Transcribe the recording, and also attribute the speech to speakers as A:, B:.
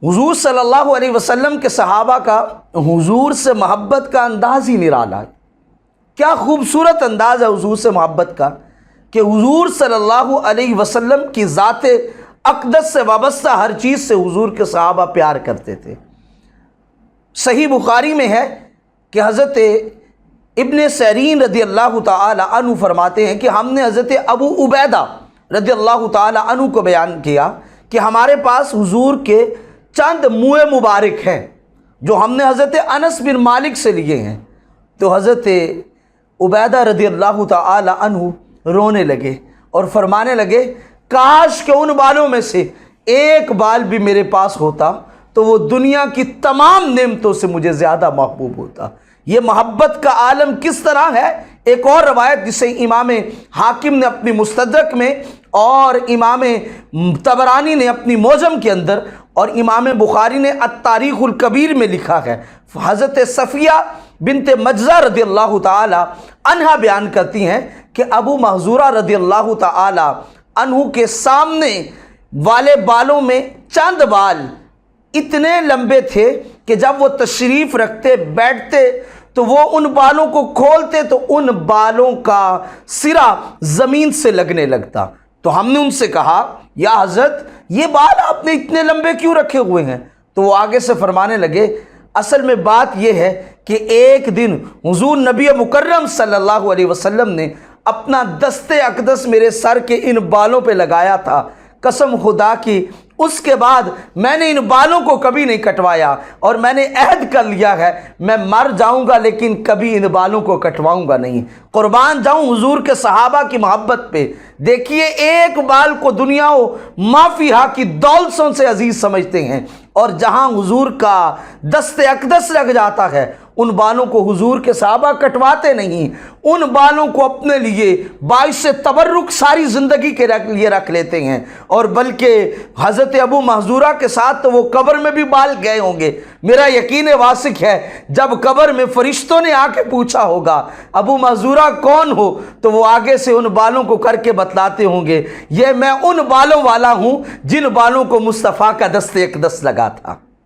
A: حضور صلی اللہ علیہ وسلم کے صحابہ کا حضور سے محبت کا انداز ہی نرالا ہے۔ کیا خوبصورت انداز ہے حضور سے محبت کا کہ حضور صلی اللہ علیہ وسلم کی ذات اقدس سے وابستہ ہر چیز سے حضور کے صحابہ پیار کرتے تھے۔ صحیح بخاری میں ہے کہ حضرت ابن سیرین رضی اللہ تعالی عنہ فرماتے ہیں کہ ہم نے حضرت ابو عبیدہ رضی اللہ تعالی عنہ کو بیان کیا کہ ہمارے پاس حضور کے چند منہ مبارک ہیں جو ہم نے حضرت انس بن مالک سے لیے ہیں۔ تو حضرت عبیدہ رضی اللہ تعالی عنہ رونے لگے اور فرمانے لگے کاش کہ ان بالوں میں سے ایک بال بھی میرے پاس ہوتا تو وہ دنیا کی تمام نعمتوں سے مجھے زیادہ محبوب ہوتا۔ یہ محبت کا عالم کس طرح ہے؟ ایک اور روایت جسے امام حاکم نے اپنی مستدرک میں اور امام طبرانی نے اپنی معجم کے اندر اور امام بخاری نے التاریخ الکبیر میں لکھا ہے، حضرت صفیہ بنت مجزہ رضی اللہ تعالی عنہا بیان کرتی ہیں کہ ابو محذورہ رضی اللہ تعالی عنہ کے سامنے والے بالوں میں چند بال اتنے لمبے تھے کہ جب وہ تشریف رکھتے بیٹھتے تو وہ ان بالوں کو کھولتے تو ان بالوں کا سرا زمین سے لگنے لگتا۔ تو ہم نے ان سے کہا یا حضرت یہ بال آپ نے اتنے لمبے کیوں رکھے ہوئے ہیں؟ تو وہ آگے سے فرمانے لگے اصل میں بات یہ ہے کہ ایک دن حضور نبی مکرم صلی اللہ علیہ وسلم نے اپنا دست اقدس میرے سر کے ان بالوں پہ لگایا تھا، قسم خدا کی اس کے بعد میں نے ان بالوں کو کبھی نہیں کٹوایا اور میں نے عہد کر لیا ہے میں مر جاؤں گا لیکن کبھی ان بالوں کو کٹواؤں گا نہیں۔ قربان جاؤں حضور کے صحابہ کی محبت پہ۔ دیکھیے ایک بال کو دنیا و ما فیہا کی دولتوں سے عزیز سمجھتے ہیں، اور جہاں حضور کا دست اقدس لگ جاتا ہے ان بالوں کو حضور کے صحابہ کٹواتے نہیں، ان بالوں کو اپنے لیے باعث تبرک ساری زندگی کے لیے رکھ لیتے ہیں۔ اور بلکہ حضرت ابو محذورہ کے ساتھ تو وہ قبر میں بھی بال گئے ہوں گے۔ میرا یقین واثق ہے جب قبر میں فرشتوں نے آ کے پوچھا ہوگا ابو محذورہ کون ہو تو وہ آگے سے ان بالوں کو کر کے بتلاتے ہوں گے یہ میں ان بالوں والا ہوں جن بالوں کو مصطفیٰ کا دست اقدس لگا تھا۔